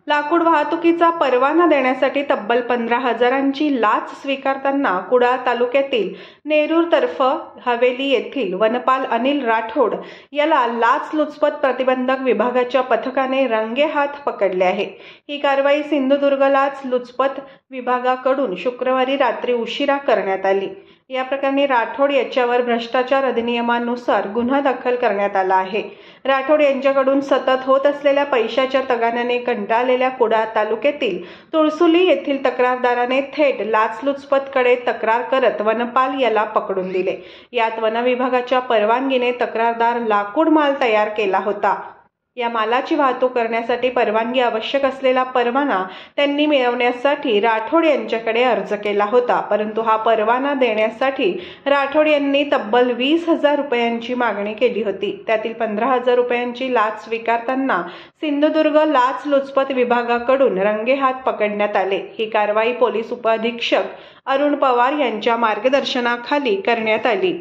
लाकूड वाहतुकीचा परवाना देण्यासाठी तब्बल 15,000ची लाच स्वीकारताना कुडाळ तालुक्यातील नेरूर तर्फे हवेली येथील वनपाल अनिल राठोड याला लाचलुचपत प्रतिबंधक विभागाच्या पथकाने रंगेहात पकडले आहे। ही कारवाई सिंधुदुर्ग लाचलुचपत विभागाकडून शुक्रवारी रात्री उशिरा करण्यात आली। या प्रकरणी राठोड याच्यावर भ्रष्टाचार अधिनियमानुसार गुन्हा दाखल करण्यात आला आहे। राठोड यांच्याकडून सतत होत असलेल्या पैशाच्या तगाण्याने कंटाळलेल्या कुडाळ तालुक्यातील तुळसुली येथील तक्रारदाराने थेट लाचलुचपतकडे तक्रार करत वनपाल याला पकडून दिले। यात वन विभागाच्या परवानगीने तक्रारदार लाकूड माल तयार केला होता। या मालाची वाहतूक करण्यासाठी परवानगी आवश्यक असलेला परवाना त्यांनी मिळवण्यासाठी राठोड यांच्याकडे अर्ज केला होता, परंतु हा परवाना देण्यासाठी राठोड यांनी तब्बल 20,000 रुपयांची मागणी केली होती। त्यातील 15,000 रुपयांची लाच स्वीकारताना सिंधुदुर्ग लाचलुचपत विभागाकडून रंगेहात पकडण्यात आले। ही कारवाई पोलीस उपअधीक्षक अरुण पवार यांच्या मार्गदर्शनाखाली करण्यात आली।